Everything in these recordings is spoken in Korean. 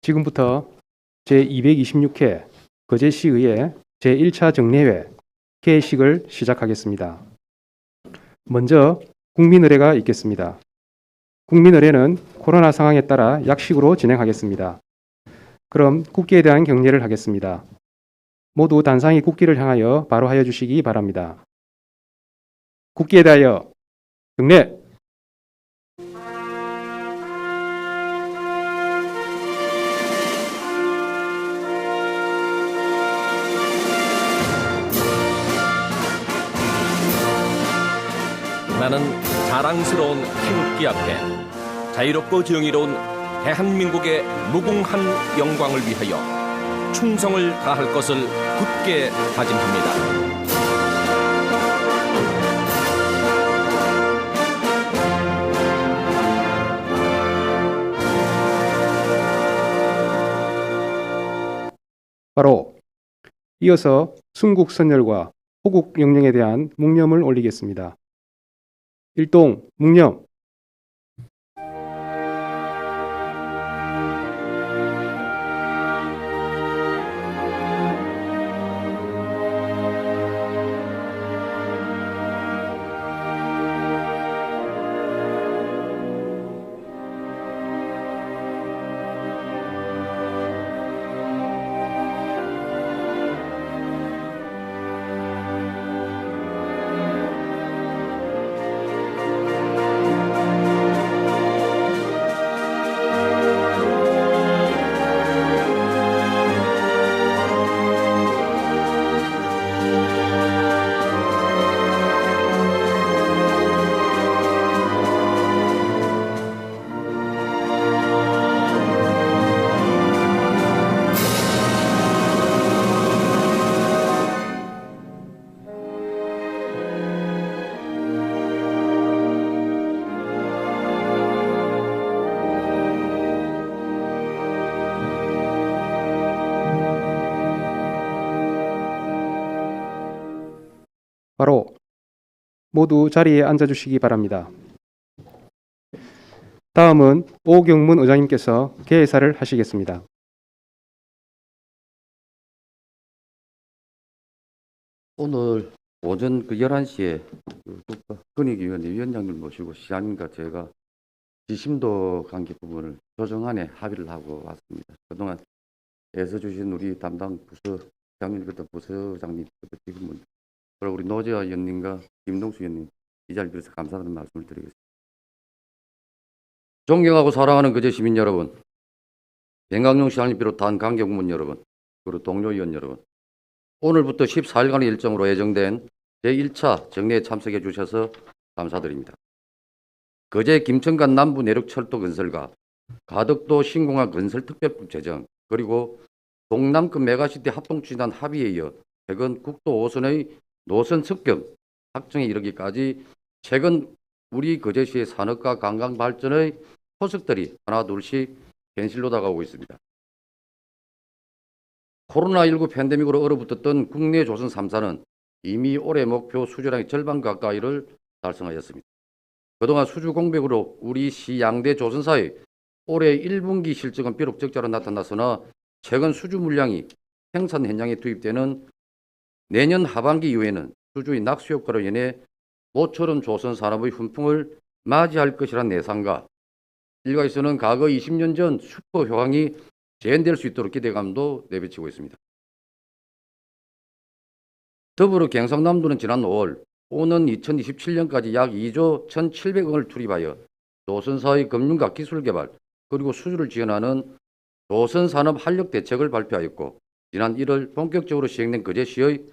지금부터 제226회 거제시의회 제1차 정례회 개회식을 시작하겠습니다. 먼저 국민의례가 있겠습니다. 국민의례는 코로나 상황에 따라 약식으로 진행하겠습니다. 그럼 국기에 대한 경례를 하겠습니다. 모두 단상이 국기를 향하여 바로 하여 주시기 바랍니다. 국기에 대하여 경례! 나는 자랑스러운 태극기 앞에 자유롭고 정의로운 대한민국의 무궁한 영광을 위하여 충성을 다할 것을 굳게 다짐합니다. 바로 이어서 순국선열과 호국영령에 대한 묵념을 올리겠습니다. 일동 묵념. 바로 모두 자리에 앉아주시기 바랍니다. 다음은 오경문 의장님께서 개회사를 하시겠습니다. 오늘 오전 11시에 국가권익위원회 위원장님 모시고 시장님과 제가 지심도 관계 부분을 조정안에 합의를 하고 왔습니다. 그동안 애써주신 우리 담당 부서장님부터 부서장님, 지금은 그리고 우리 노재화 의원님과 김동수 의원님 이 자리에 들어서 감사하는 말씀을 드리겠습니다. 존경하고 사랑하는 거제 시민 여러분, 백강용 시장님 비롯한 관계 부문 여러분, 그리고 동료 의원 여러분, 오늘부터 14일간의 일정으로 예정된 제1차 정례에 참석해 주셔서 감사드립니다. 거제 김천간 남부 내륙철도 건설과 가덕도 신공항 건설 특별법 제정, 그리고 동남권 메가시티 합동추진안 합의에 이어 최근 국도 5선의 노선 습격 확정에 이르기까지 최근 우리 거제시의 산업과 관광 발전의 포석들이 하나 둘씩 현실로 다가오고 있습니다. 코로나19 팬데믹으로 얼어붙었던 국내 조선 3사는 이미 올해 목표 수주량의 절반 가까이를 달성하였습니다. 그동안 수주 공백으로 우리 시 양대 조선사의 올해 1분기 실적은 비록 적자로 나타났으나 최근 수주 물량이 생산 현장에 투입되는 내년 하반기 이후에는 수주의 낙수 효과로 인해 모처럼 조선 산업의 훈풍을 맞이할 것이라는 예상과 일각에서는 과거 20년 전 슈퍼 효황이 재현될 수 있도록 기대감도 내비치고 있습니다. 더불어 경상남도는 지난 5월 오는 2027년까지 약 2조 1,700억을 투입하여 조선사의 금융과 기술개발 그리고 수주를 지원하는 조선산업 활력 대책을 발표하였고, 지난 1월 본격적으로 시행된 거제시의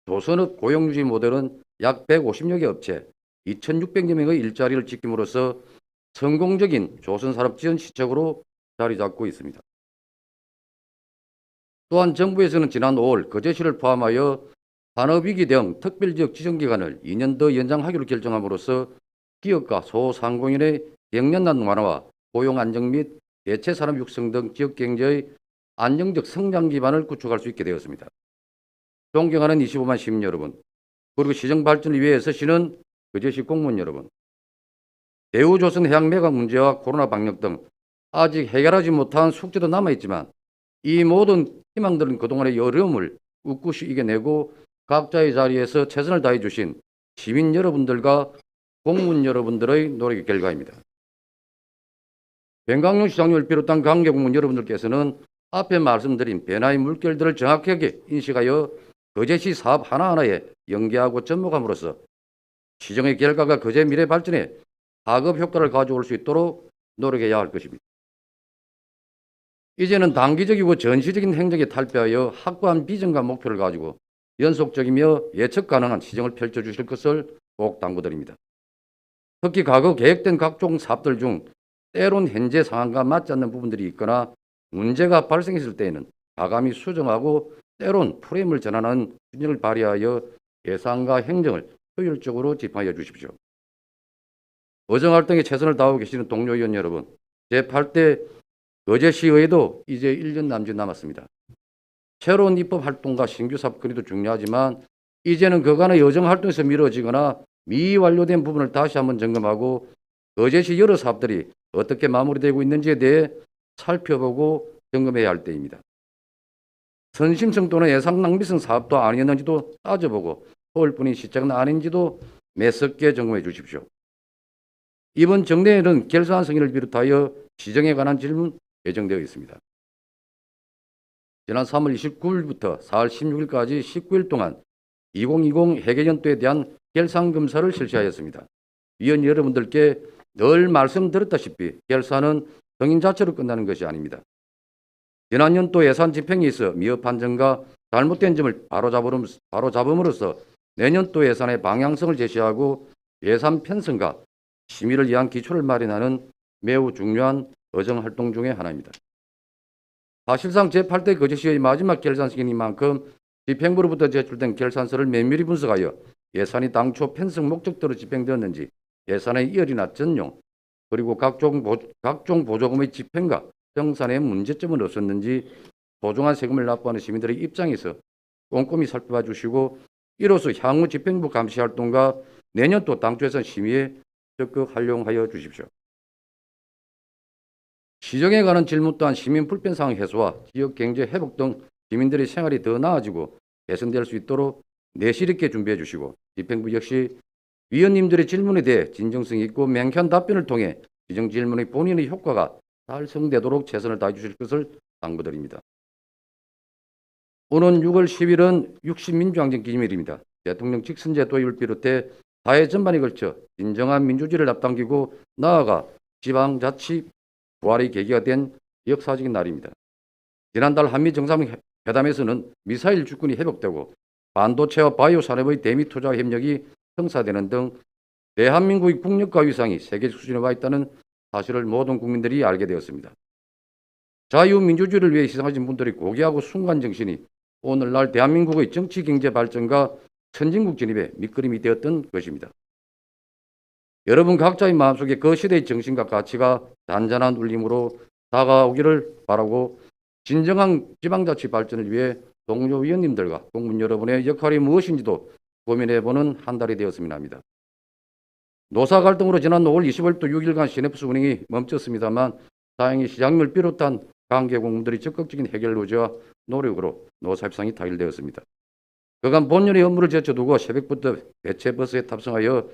조선업 고용유지 모델은 약 150여 개 업체 2,600여 명의 일자리를 지킴으로써 성공적인 조선산업 지원 시책으로 자리 잡고 있습니다. 또한 정부에서는 지난 5월 거제시를 포함하여 산업위기 대응 특별지역 지정기간을 2년 더 연장하기로 결정함으로써 기업과 소상공인의 경련난 완화와 고용 안정 및 대체 산업 육성 등 지역 경제의 안정적 성장 기반을 구축할 수 있게 되었습니다. 존경하는 25만 시민 여러분, 그리고 시정 발전을 위해 애쓰시는 거제시 공무원 여러분, 대우조선 해양 매각 문제와 코로나 방역 등 아직 해결하지 못한 숙제도 남아있지만 이 모든 희망들은 그동안의 어려움을 꿋꿋이 이겨내고 각자의 자리에서 최선을 다해 주신 시민 여러분들과 공무원 여러분들의 노력의 결과입니다. 변강용 시장님을 비롯한 관계 공무원 여러분들께서는 앞에 말씀드린 변화의 물결들을 정확하게 인식하여 거제시 사업 하나하나에 연계하고 접목함으로써 시정의 결과가 거제 미래 발전에 파급 효과를 가져올 수 있도록 노력해야 할 것입니다. 이제는 단기적이고 전시적인 행정에 탈피하여 확고한 비전과 목표를 가지고 연속적이며 예측 가능한 시정을 펼쳐주실 것을 꼭 당부드립니다. 특히 과거 계획된 각종 사업들 중 때론 현재 상황과 맞지 않는 부분들이 있거나 문제가 발생했을 때에는 과감히 수정하고 때론 프레임을 전환하는 균형을 발휘하여 예산과 행정을 효율적으로 집행하여 주십시오. 의정활동에 최선을 다하고 계시는 동료 의원 여러분, 제8대 거제시의회도 이제 1년 남짓 남았습니다. 새로운 입법 활동과 신규 사업 건의도 중요하지만 이제는 그간의 의정활동에서 미뤄지거나 미완료된 부분을 다시 한번 점검하고 거제시 여러 사업들이 어떻게 마무리되고 있는지에 대해 살펴보고 점검해야 할 때입니다. 선심성 또는 예산 낭비성 사업도 아니었는지도 따져보고 서울뿐인 시책은 아닌지도 매섭게 점검해 주십시오. 이번 정례에는 결산 승인을 비롯하여 시정에 관한 질문 예정되어 있습니다. 지난 3월 29일부터 4월 16일까지 19일 동안 2020 회계연도에 대한 결산 검사를 실시하였습니다. 위원 여러분들께 늘 말씀드렸다시피 결산은 승인 자체로 끝나는 것이 아닙니다. 지난 연도 예산 집행에 있어 미흡한 점과 잘못된 점을 바로잡음으로써 내년도 예산의 방향성을 제시하고 예산 편성과 심의를 위한 기초를 마련하는 매우 중요한 의정활동 중의 하나입니다. 사실상 제8대 거제시의 마지막 결산 승인인 만큼 집행부로부터 제출된 결산서를 면밀히 분석하여 예산이 당초 편성 목적대로 집행되었는지 예산의 이열이나 전용 그리고 각종 보조금의 집행과 정산에 문제점은 없었는지 소중한 세금을 납부하는 시민들의 입장에서 꼼꼼히 살펴봐 주시고 이로써 향후 집행부 감시 활동과 내년도 당초 예산 심의에 적극 활용하여 주십시오. 시정에 관한 질문 또한 시민 불편사항 해소와 지역 경제 회복 등 시민들의 생활이 더 나아지고 개선될 수 있도록 내실 있게 준비해 주시고 집행부 역시 위원님들의 질문에 대해 진정성 있고 명쾌한 답변을 통해 시정 질문의 본인의 효과가 달성되도록 최선을 다해 주실 것을 당부드립니다. 오는 6월 10일은 60민주항쟁 기념일입니다. 대통령 직선제 도입을 비롯해 사회 전반에 걸쳐 진정한 민주주의를 앞당기고 나아가 지방자치 부활의 계기가 된 역사적인 날입니다. 지난달 한미 정상회담에서는 미사일 주권이 회복되고 반도체와 바이오 산업의 대미 투자 협력이 성사되는 등 대한민국의 국력과 위상이 세계 수준에 와 있다는 사실을 모든 국민들이 알게 되었습니다. 자유민주주의를 위해 희생하신 분들의 고귀하고 숭고한 정신이 오늘날 대한민국의 정치 경제 발전과 선진국 진입에 밑거름이 되었던 것입니다. 여러분 각자의 마음속에 그 시대의 정신과 가치가 단단한 울림으로 다가오기를 바라고 진정한 지방자치 발전을 위해 동료 위원님들과 공무원 여러분의 역할이 무엇인지도 고민해보는 한 달이 되었으면 합니다. 노사 갈등으로 지난 5월 25일부터 6일간 시내버스 운행이 멈췄습니다만 다행히 시장님을 비롯한 관계 공무원들이 적극적인 해결 노조와 노력으로 노사 협상이 타결되었습니다. 그간 본연의 업무를 제쳐두고 새벽부터 배체버스에 탑승하여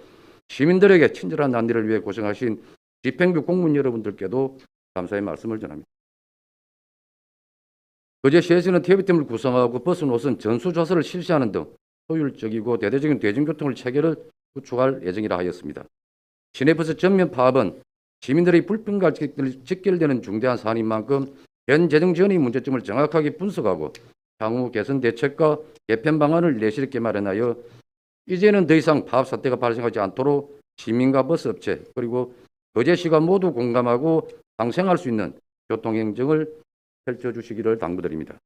시민들에게 친절한 안내를 위해 고생하신 집행부 공무원 여러분들께도 감사의 말씀을 전합니다. 거제시에서는 TV팀을 구성하고 버스 노선 전수 조사를 실시하는 등 효율적이고 대대적인 대중교통을 체계를 구축할 예정이라 하였습니다. 시내버스 전면 파업은 시민들의 불편과 직결되는 중대한 사안인 만큼 현 재정 지원의 문제점을 정확하게 분석하고 향후 개선 대책과 개편 방안을 내실 있게 마련하여 이제는 더 이상 파업 사태가 발생하지 않도록 시민과 버스업체 그리고 거제시가 모두 공감하고 상생할 수 있는 교통행정을 펼쳐주시기를 당부드립니다.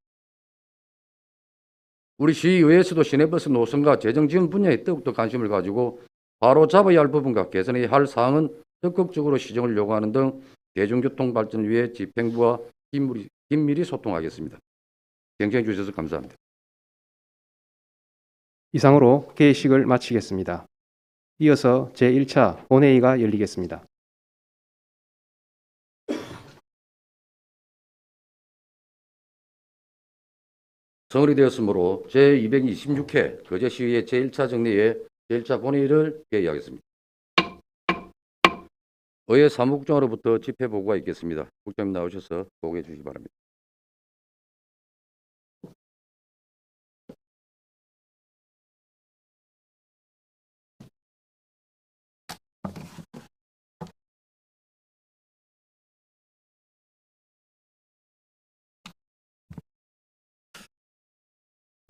우리 시의회에서도 시내버스 노선과 재정지원 분야에 더욱더 관심을 가지고 바로 잡아야 할 부분과 개선해야 할 사항은 적극적으로 시정을 요구하는 등 대중교통 발전을 위해 집행부와 긴밀히 소통하겠습니다. 경청해 주셔서 감사합니다. 이상으로 개의식을 마치겠습니다. 이어서 제1차 본회의가 열리겠습니다. 성립이 되었으므로 제226회 거제시의회 제1차 정례회 제1차 본회의를 개의하겠습니다. 의회 사무국장으로부터 집회 보고가 있겠습니다. 국장님 나오셔서 보고해 주시기 바랍니다.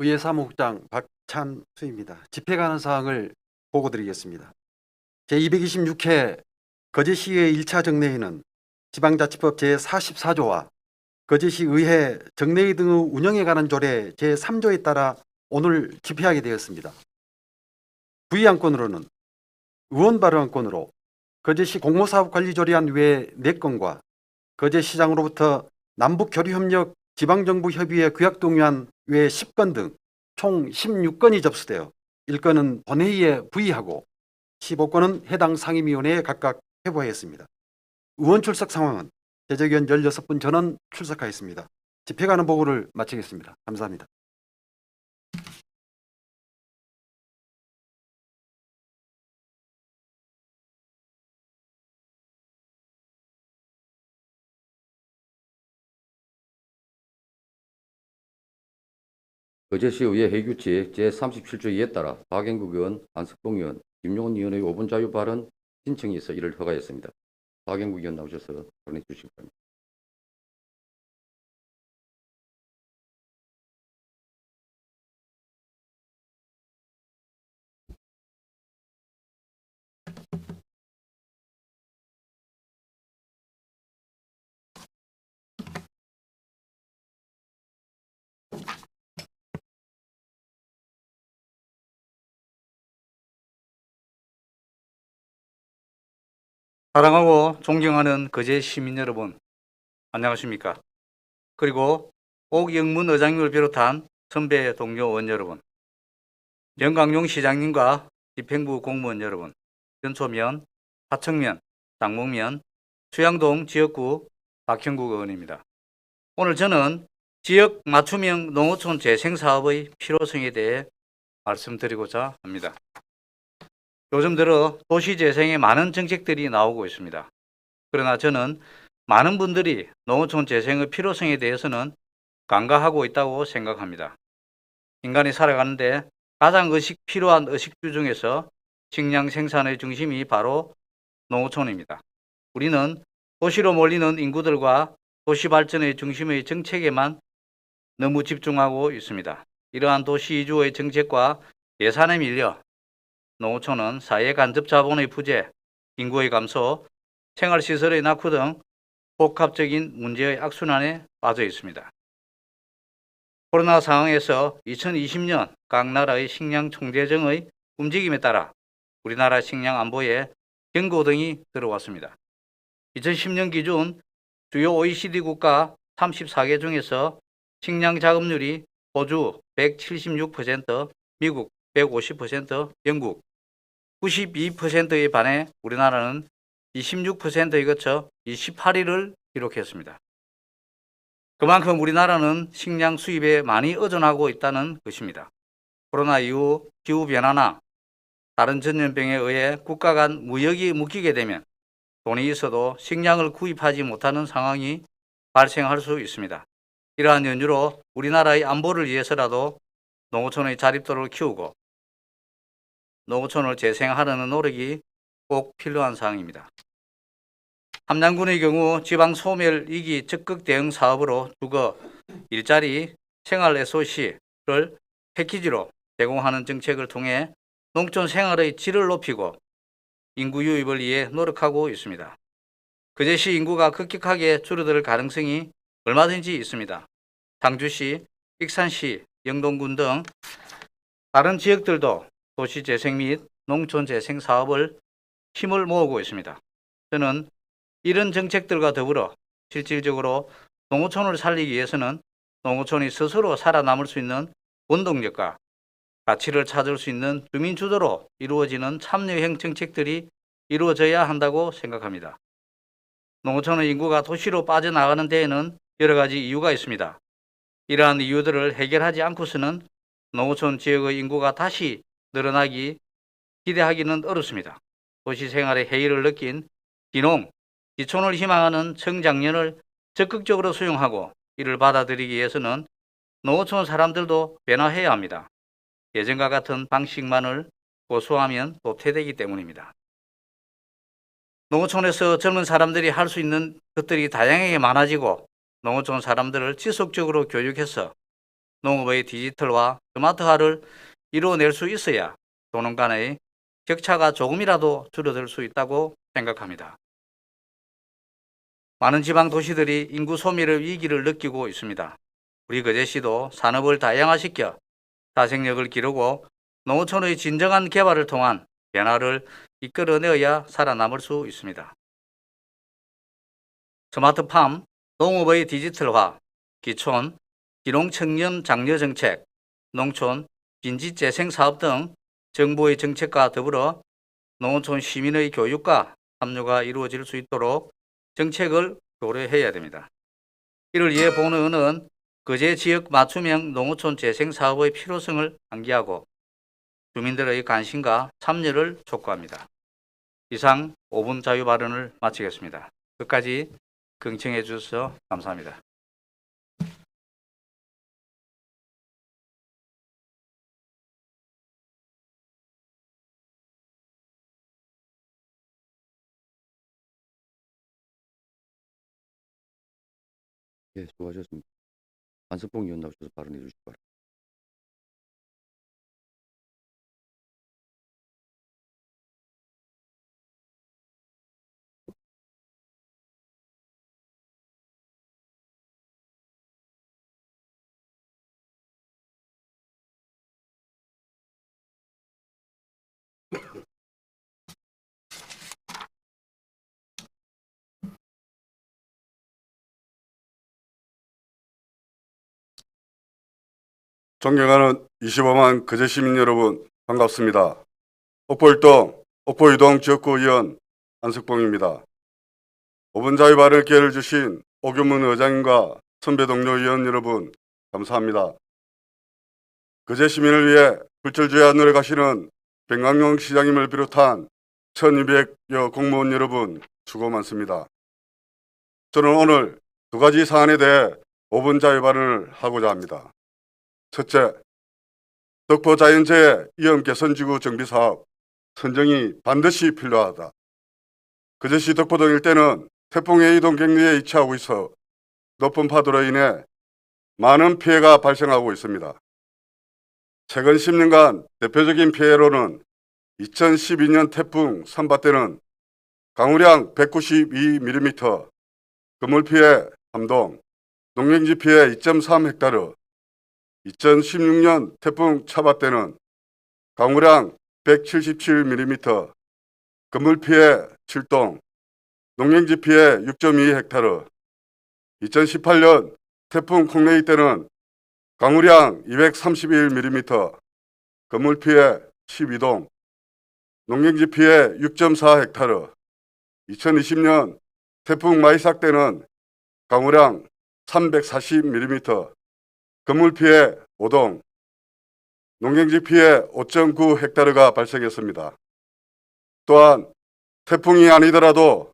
의회 사무국장 박찬수입니다. 집회 관한 사항을 보고드리겠습니다. 제226회 거제시의회 1차 정례회는 지방자치법 제44조와 거제시의회 정례회 등의 운영에 관한 조례 제3조에 따라 오늘 집회하게 되었습니다. 부의안건으로는 의원 발의안건으로 거제시 공모사업관리조례안 외 4건과 거제시장으로부터 남북교류협력 지방정부협의회 규약동의안 외 10건 등 총 16건이 접수되어 1건은 본회의에 부의하고 15건은 해당 상임위원회에 각각 회부하였습니다. 의원 출석 상황은 제적위원 16분 전원 출석하였습니다. 집회 관한 보고를 마치겠습니다. 감사합니다. 거제시의회 회규칙 제37조 2에 따라 박영국 의원, 안석봉 의원, 김용훈 의원의 5분 자유 발언 신청이 있어 이를 허가했습니다. 박영국 의원 나오셔서 발언해 주시기 바랍니다. 사랑하고 존경하는 거제 시민 여러분, 안녕하십니까? 그리고 옥영문 의장님을 비롯한 선배 동료 의원 여러분, 영광용 시장님과 집행부 공무원 여러분, 연초면, 하청면, 장목면, 수양동 지역구 박형국 의원입니다. 오늘 저는 지역 맞춤형 농어촌 재생사업의 필요성에 대해 말씀드리고자 합니다. 요즘 들어 도시재생에 많은 정책들이 나오고 있습니다. 그러나 저는 많은 분들이 농어촌 재생의 필요성에 대해서는 간과하고 있다고 생각합니다. 인간이 살아가는데 가장 필요한 의식주 중에서 식량 생산의 중심이 바로 농어촌입니다. 우리는 도시로 몰리는 인구들과 도시 발전의 중심의 정책에만 너무 집중하고 있습니다. 이러한 도시 이주의 정책과 예산에 밀려 농어촌은 사회 간접 자본의 부재, 인구의 감소, 생활시설의 낙후 등 복합적인 문제의 악순환에 빠져 있습니다. 코로나 상황에서 2020년 각 나라의 식량 총재정의 움직임에 따라 우리나라 식량 안보에 경고등이 들어왔습니다. 2010년 기준 주요 OECD 국가 34개 중에서 식량 자급률이 호주 176%, 미국 150%, 영국 92%에 반해 우리나라는 26%에 거쳐 28위를 기록했습니다. 그만큼 우리나라는 식량 수입에 많이 의존하고 있다는 것입니다. 코로나 이후 기후변화나 다른 전염병에 의해 국가 간 무역이 묶이게 되면 돈이 있어도 식량을 구입하지 못하는 상황이 발생할 수 있습니다. 이러한 연유로 우리나라의 안보를 위해서라도 농어촌의 자립도를 키우고 농어촌을 재생하려는 노력이 꼭 필요한 사항입니다. 함양군의 경우 지방 소멸 위기 적극 대응 사업으로 주거, 일자리, 생활 SOC를 패키지로 제공하는 정책을 통해 농촌 생활의 질을 높이고 인구 유입을 위해 노력하고 있습니다. 거제시 인구가 급격하게 줄어들 가능성이 얼마든지 있습니다. 상주시, 익산시, 영동군 등 다른 지역들도 도시재생 및 농촌재생 사업을 힘을 모으고 있습니다. 저는 이런 정책들과 더불어 실질적으로 농어촌을 살리기 위해서는 농어촌이 스스로 살아남을 수 있는 원동력과 가치를 찾을 수 있는 주민 주도로 이루어지는 참여형 정책들이 이루어져야 한다고 생각합니다. 농어촌의 인구가 도시로 빠져나가는 데에는 여러 가지 이유가 있습니다. 이러한 이유들을 해결하지 않고서는 농어촌 지역의 인구가 다시 늘어나기 기대하기는 어렵습니다. 도시 생활의 해이를 느낀 기농, 기촌을 희망하는 청장년을 적극적으로 수용하고 이를 받아들이기 위해서는 농어촌 사람들도 변화해야 합니다. 예전과 같은 방식만을 고수하면 도태되기 때문입니다. 농어촌에서 젊은 사람들이 할 수 있는 것들이 다양하게 많아지고 농어촌 사람들을 지속적으로 교육해서 농업의 디지털화, 스마트화를 이루어낼 수 있어야 도농 간의 격차가 조금이라도 줄어들 수 있다고 생각합니다. 많은 지방 도시들이 인구 소멸의 위기를 느끼고 있습니다. 우리 거제시도 산업을 다양화시켜 자생력을 기르고 농어촌의 진정한 개발을 통한 변화를 이끌어내어야 살아남을 수 있습니다. 스마트팜, 농업의 디지털화, 기촌, 기농청년 장려 정책, 농촌 빈집재생 사업 등 정부의 정책과 더불어 농어촌 시민의 교육과 참여가 이루어질 수 있도록 정책을 고려해야 됩니다. 이를 위해 본의원은 거제 지역 맞춤형 농어촌 재생 사업의 필요성을 상기하고 주민들의 관심과 참여를 촉구합니다. 이상 5분 자유 발언을 마치겠습니다. 끝까지 경청해 주셔서 감사합니다. 예, 수고하셨습니다. 안석봉 의원 나오셔서 발언해 주시기 바랍니다. 존경하는 25만 거제 시민 여러분, 반갑습니다. 옥포일동, 옥포유동 지역구 의원 안석봉입니다. 5분 자유 발언 기회를 주신 오규문 의장님과 선배 동료 의원 여러분, 감사합니다. 거제 시민을 위해 불철주야 노력하시는 백강용 시장님을 비롯한 1200여 공무원 여러분, 수고 많습니다. 저는 오늘 두 가지 사안에 대해 5분 자유 발언을 하고자 합니다. 첫째, 덕포 자연재해 위험 개선지구 정비사업 선정이 반드시 필요하다. 거제시 덕포동 일대는 태풍의 이동 격리에 위치하고 있어 높은 파도로 인해 많은 피해가 발생하고 있습니다. 최근 10년간 대표적인 피해로는 2012년 태풍 산바 때는 강우량 192mm, 건물 피해 3동, 농경지 피해 2.3헥타르, 2016년 태풍 차바 때는 강우량 177mm, 건물 피해 7동, 농경지 피해 6.2헥타르, 2018년 태풍 콩레이 때는 강우량 231mm, 건물 피해 12동, 농경지 피해 6.4헥타르, 2020년 태풍 마이삭 때는 강우량 340mm, 건물 피해 5동, 농경지 피해 5.9헥타르가 발생했습니다. 또한 태풍이 아니더라도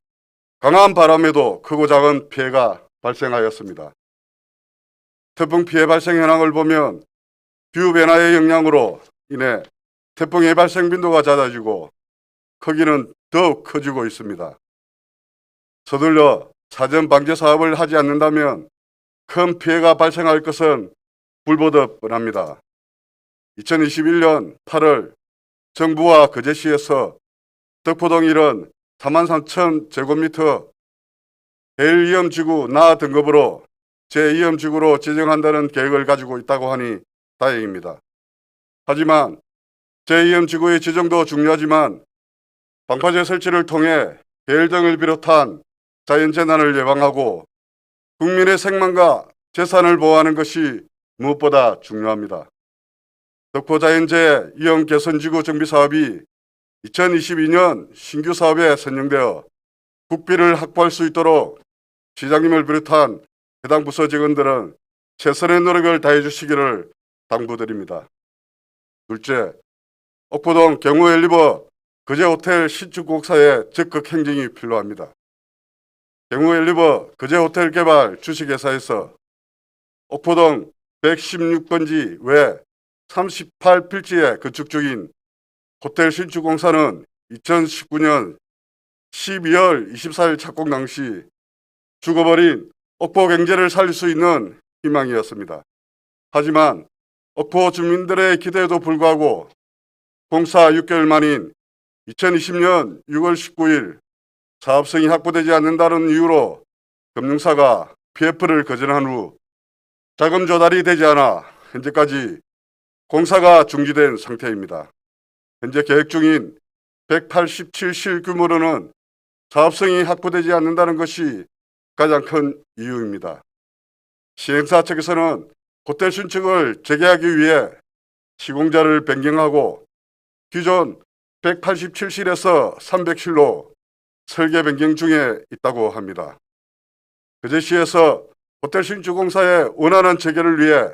강한 바람에도 크고 작은 피해가 발생하였습니다. 태풍 피해 발생 현황을 보면 기후변화의 영향으로 인해 태풍의 발생 빈도가 잦아지고 크기는 더욱 커지고 있습니다. 서둘러 사전 방제 사업을 하지 않는다면 큰 피해가 발생할 것은 불보듯 뻔합니다. 2021년 8월 정부와 거제시에서 덕포동 일은 43,000제곱미터 해일위험지구 나 등급으로 제2위험지구로 지정한다는 계획을 가지고 있다고 하니 다행입니다. 하지만 제2위험지구의 지정도 중요하지만 방파제 설치를 통해 해일 등을 비롯한 자연재난을 예방하고 국민의 생명과 재산을 보호하는 것이 무엇보다 중요합니다. 덕포 자연재해 위험 개선지구 정비 사업이 2022년 신규 사업에 선정되어 국비를 확보할 수 있도록 시장님을 비롯한 해당 부서 직원들은 최선의 노력을 다해 주시기를 당부드립니다. 둘째, 옥포동 경우엘리버 거제호텔 신축공사의 적극 행정이 필요합니다. 경우엘리버 거제호텔 개발 주식회사에서 옥포동 116번지 외 38필지에 건축 중인 호텔 신축공사는 2019년 12월 24일 착공 당시 죽어버린 옥포 경제를 살릴 수 있는 희망이었습니다. 하지만 옥포 주민들의 기대에도 불구하고 공사 6개월 만인 2020년 6월 19일 사업성이 확보되지 않는다는 이유로 금융사가 PF를 거절한 후 자금 조달이 되지 않아 현재까지 공사가 중지된 상태입니다. 현재 계획 중인 187실 규모로는 사업성이 확보되지 않는다는 것이 가장 큰 이유입니다. 시행사 측에서는 호텔 신축을 재개하기 위해 시공자를 변경하고 기존 187실에서 300실로 설계 변경 중에 있다고 합니다. 거제시에서 호텔 신축공사의 원활한 재개를 위해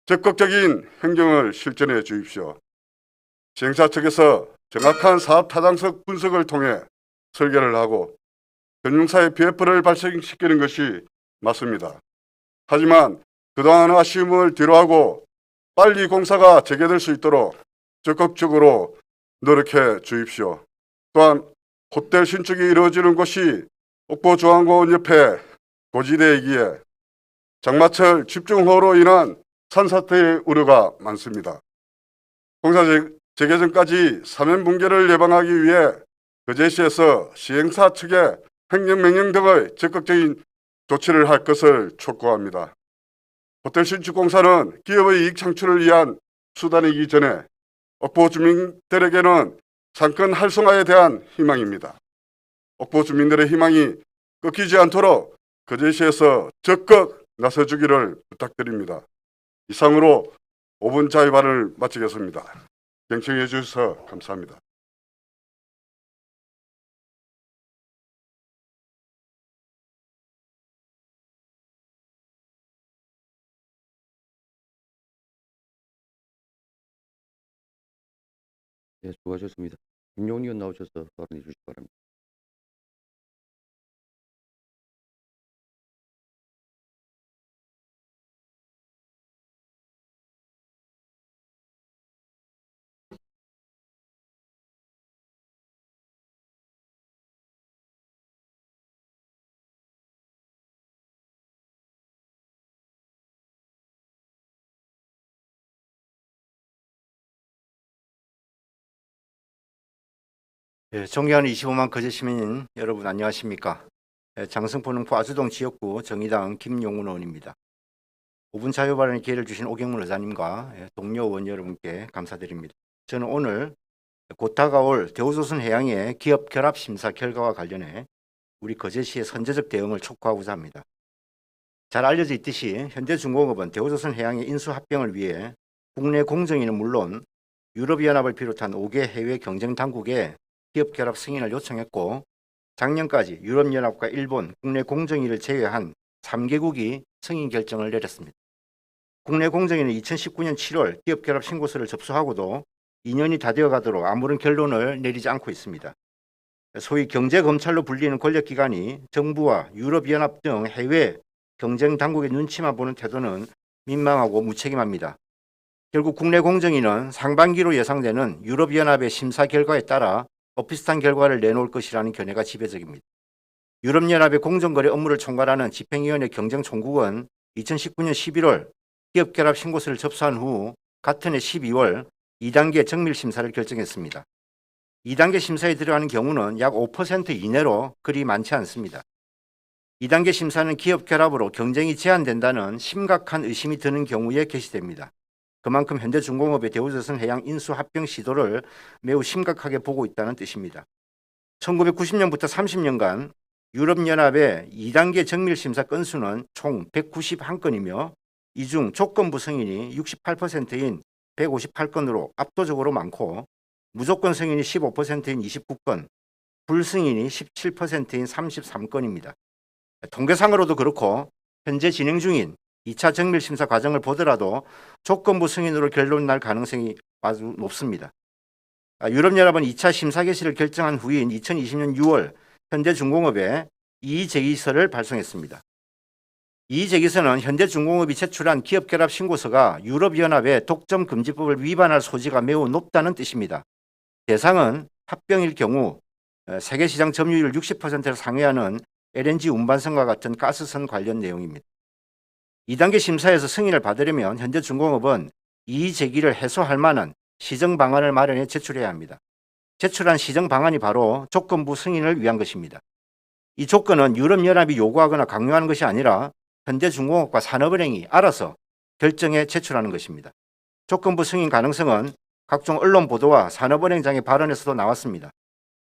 적극적인 행정을 실천해 주십시오. 시행사 측에서 정확한 사업 타당성 분석을 통해 설계를 하고 금융사의 PF를 발생시키는 것이 맞습니다. 하지만 그동안 아쉬움을 뒤로하고 빨리 공사가 재개될 수 있도록 적극적으로 노력해 주십시오. 또한 호텔 신축이 이루어지는 곳이 옥포중앙공원 옆에 고지대이기에 장마철 집중호우로 인한 산사태의 우려가 많습니다. 공사 재개 전까지 사면 붕괴를 예방하기 위해 거제시에서 시행사 측의 행정명령 등의 적극적인 조치를 할 것을 촉구합니다. 호텔 신축공사는 기업의 이익 창출을 위한 수단이기 전에 옥포 주민들에게는 상권 활성화에 대한 희망입니다. 옥포 주민들의 희망이 꺾이지 않도록 거제시에서 적극 나서주기를 부탁드립니다. 이상으로 5분 자유발언을 마치겠습니다. 경청해 주셔서 감사합니다. 예, 수고하셨습니다. 김용희 의원 나오셔서 발언해 주시기 바랍니다. 존경하는 25만 거제 시민 여러분 안녕하십니까? 장성포능포 아주동 지역구 정의당 김용훈 의원입니다. 5분 자유 발언의 기회를 주신 오경문 의사님과 동료 의원 여러분께 감사드립니다. 저는 오늘 곧 다가올 대우조선 해양의 기업 결합 심사 결과와 관련해 우리 거제시의 선제적 대응을 촉구하고자 합니다. 잘 알려져 있듯이 현대중공업은 대우조선 해양의 인수 합병을 위해 국내 공정위는 물론 유럽연합을 비롯한 5개 해외 경쟁 당국에 기업 결합 승인을 요청했고 작년까지 유럽연합과 일본, 국내 공정위를 제외한 3개국이 승인 결정을 내렸습니다. 국내 공정위는 2019년 7월 기업 결합 신고서를 접수하고도 2년이 다 되어가도록 아무런 결론을 내리지 않고 있습니다. 소위 경제검찰로 불리는 권력기관이 정부와 유럽연합 등 해외 경쟁 당국의 눈치만 보는 태도는 민망하고 무책임합니다. 결국 국내 공정위는 상반기로 예상되는 유럽연합의 심사 결과에 따라 비슷한 결과를 내놓을 것이라는 견해가 지배적입니다. 유럽연합의 공정거래 업무를 총괄하는 집행위원회 경쟁총국은 2019년 11월 기업결합 신고서를 접수한 후 같은 해 12월 2단계 정밀심사를 결정했습니다. 2단계 심사에 들어가는 경우는 약 5% 이내로 그리 많지 않습니다. 2단계 심사는 기업결합으로 경쟁이 제한된다는 심각한 의심이 드는 경우에 개시됩니다. 그만큼 현대중공업의 대우조선 해양 인수 합병 시도를 매우 심각하게 보고 있다는 뜻입니다. 1990년부터 30년간 유럽연합의 2단계 정밀심사 건수는 총 191건이며 이 중 조건부 승인이 68%인 158건으로 압도적으로 많고 무조건 승인이 15%인 29건, 불승인이 17%인 33건입니다. 통계상으로도 그렇고 현재 진행 중인 2차 정밀 심사 과정을 보더라도 조건부 승인으로 결론 날 가능성이 아주 높습니다. 유럽연합은 2차 심사 개시를 결정한 후인 2020년 6월 현대중공업에 이의제기서를 발송했습니다. 이의제기서는 현대중공업이 제출한 기업결합 신고서가 유럽연합의 독점금지법을 위반할 소지가 매우 높다는 뜻입니다. 대상은 합병일 경우 세계시장 점유율 60%를 상회하는 LNG 운반선과 같은 가스선 관련 내용입니다. 2단계 심사에서 승인을 받으려면 현대중공업은 이의제기를 해소할 만한 시정 방안을 마련해 제출해야 합니다. 제출한 시정 방안이 바로 조건부 승인을 위한 것입니다. 이 조건은 유럽연합이 요구하거나 강요하는 것이 아니라 현대중공업과 산업은행이 알아서 결정해 제출하는 것입니다. 조건부 승인 가능성은 각종 언론 보도와 산업은행장의 발언에서도 나왔습니다.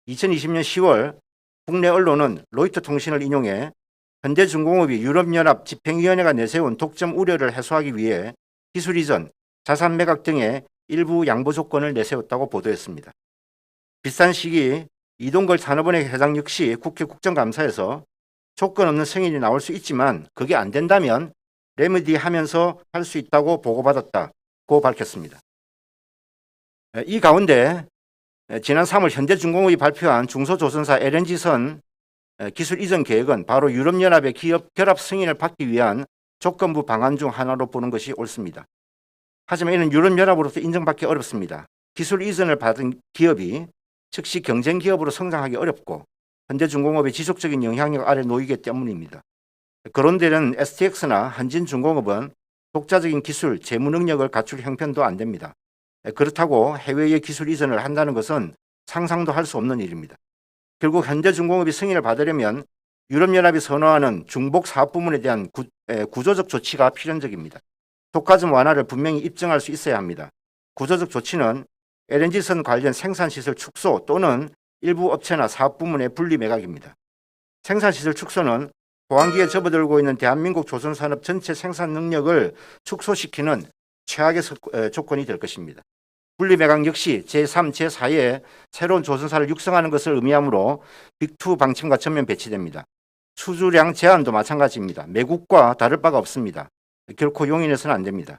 2020년 10월 국내 언론은 로이터 통신을 인용해 현대중공업이 유럽연합 집행위원회가 내세운 독점 우려를 해소하기 위해 기술 이전, 자산 매각 등의 일부 양보 조건을 내세웠다고 보도했습니다. 비슷한 시기 이동걸 산업은행 회장 역시 국회 국정감사에서 조건 없는 승인이 나올 수 있지만 그게 안 된다면 레미디하면서 할 수 있다고 보고받았다고 밝혔습니다. 이 가운데 지난 3월 현대중공업이 발표한 중소조선사 LNG선 기술 이전 계획은 바로 유럽연합의 기업 결합 승인을 받기 위한 조건부 방안 중 하나로 보는 것이 옳습니다. 하지만 이는 유럽연합으로부터 인정받기 어렵습니다. 기술 이전을 받은 기업이 즉시 경쟁 기업으로 성장하기 어렵고 현대중공업의 지속적인 영향력 아래 놓이기 때문입니다. 그런 데는 STX나 한진중공업은 독자적인 기술, 재무 능력을 갖출 형편도 안 됩니다. 그렇다고 해외에 기술 이전을 한다는 것은 상상도 할 수 없는 일입니다. 결국 현대중공업이 승인을 받으려면 유럽연합이 선호하는 중복 사업 부문에 대한 구조적 조치가 필연적입니다. 독과점 완화를 분명히 입증할 수 있어야 합니다. 구조적 조치는 LNG선 관련 생산시설 축소 또는 일부 업체나 사업 부문의 분리 매각입니다. 생산시설 축소는 호황기에 접어들고 있는 대한민국 조선산업 전체 생산 능력을 축소시키는 최악의 조건이 될 것입니다. 분리 매각 역시 제3, 제4의 새로운 조선사를 육성하는 것을 의미하므로 빅2 방침과 전면 배치됩니다. 수주량 제한도 마찬가지입니다. 매국과 다를 바가 없습니다. 결코 용인해서는 안 됩니다.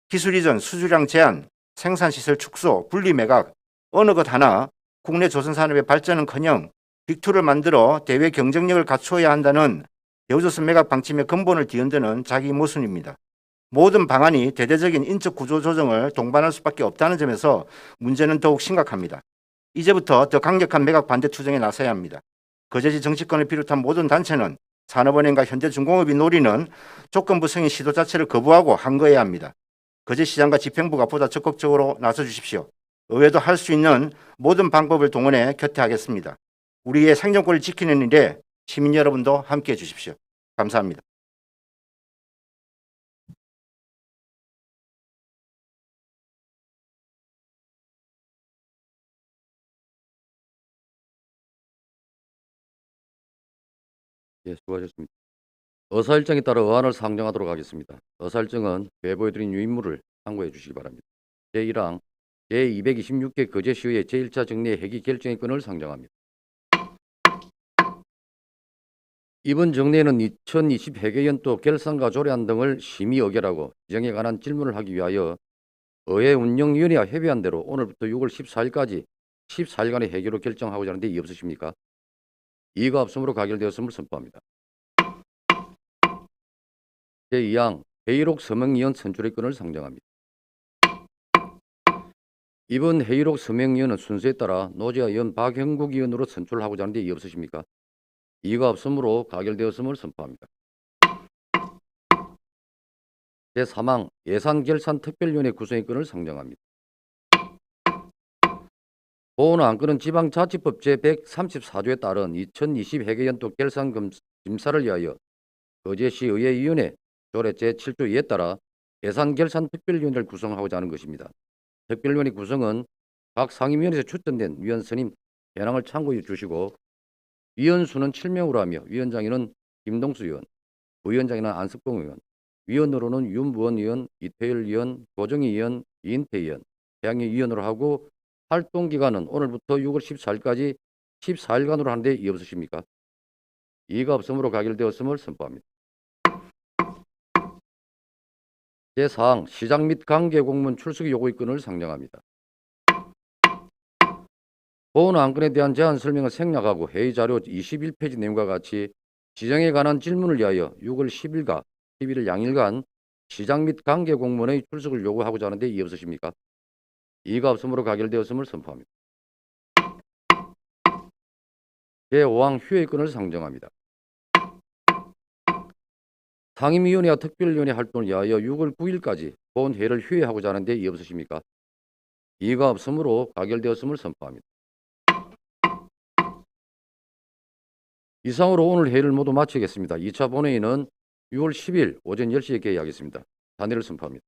기술 이전, 수주량 제한, 생산시설 축소, 분리 매각 어느 것 하나 국내 조선산업의 발전은커녕 빅2를 만들어 대외 경쟁력을 갖추어야 한다는 여우조선 매각 방침의 근본을 뒤흔드는 자기 모순입니다. 모든 방안이 대대적인 인적 구조 조정을 동반할 수밖에 없다는 점에서 문제는 더욱 심각합니다. 이제부터 더 강력한 매각 반대 투쟁에 나서야 합니다. 거제지 정치권을 비롯한 모든 단체는 산업은행과 현대중공업이 노리는 조건부 승인 시도 자체를 거부하고 항거해야 합니다. 거제시장과 집행부가 보다 적극적으로 나서주십시오. 의회도 할 수 있는 모든 방법을 동원해 곁에 하겠습니다. 우리의 생존권을 지키는 일에 시민 여러분도 함께해 주십시오. 감사합니다. 예, 수고하셨습니다. 의사일정에 따라 의안을 상정하도록 하겠습니다. 의사일정은 배부해드린 유인물을 참고해 주시기 바랍니다. 제1항 제226회 거제시의회 제1차 정례 회기 결정의 건을 상정합니다. 이번 정례는 2020 회계연도 결산과 조례안 등을 심의 의결하고 지정에 관한 질문을 하기 위하여 의회 운영위원회와 협의한 대로 오늘부터 6월 14일까지 14일간의 회기로 결정하고자 하는데 이의 없으십니까? 이의가 없으므로 가결되었음을 선포합니다. 제2항 회의록 서명위원 선출의 건을 상정합니다. 이번 회의록 서명위원은 순서에 따라 노재하 의원 박형국 의원으로 선출하고자 하는데 이의 없으십니까? 이의가 없으므로 가결되었음을 선포합니다. 제3항 예산결산특별위원회 구성의 건을 상정합니다. 보호는 안건은 지방자치법 제134조에 따른 2020 회계연도 결산 심사를 위하여 거제시 의회위원회 조례 제7조 2에 따라 예산결산특별위원회를 구성하고자 하는 것입니다. 특별위원회 구성은 각 상임위원회에서 추천된 위원 선임 현황을 참고해 주시고 위원수는 7명으로 하며 위원장에는 김동수 의원, 부위원장에는 안석봉 의원, 위원으로는 윤부원 의원, 이태일 의원, 고정희 의원, 이인태 의원, 태양희 위원으로 하고 활동기간은 오늘부터 6월 14일까지 14일간으로 하는데 이의 없으십니까? 이의가 없으므로 가결되었음을 선포합니다. 제4항 시장 및 관계 공무원 출석 요구의 건을 상정합니다. 본 안건에 대한 제안 설명을 생략하고 회의 자료 21페이지 내용과 같이 지정에 관한 질문을 위하여 6월 10일과 11일 양일간 시장 및 관계 공무원의 출석을 요구하고자 하는데 이의 없으십니까? 이의가 없으므로 가결되었음을 선포합니다. 제5항 휴회의 건을 상정합니다. 상임위원회와 특별위원회 활동을 위하여 6월 9일까지 본 회의를 휴회하고자 하는데 이의 없으십니까? 이의가 없으므로 가결되었음을 선포합니다. 이상으로 오늘 회의를 모두 마치겠습니다. 2차 본회의는 6월 10일 오전 10시에 개의하겠습니다. 단회를 선포합니다.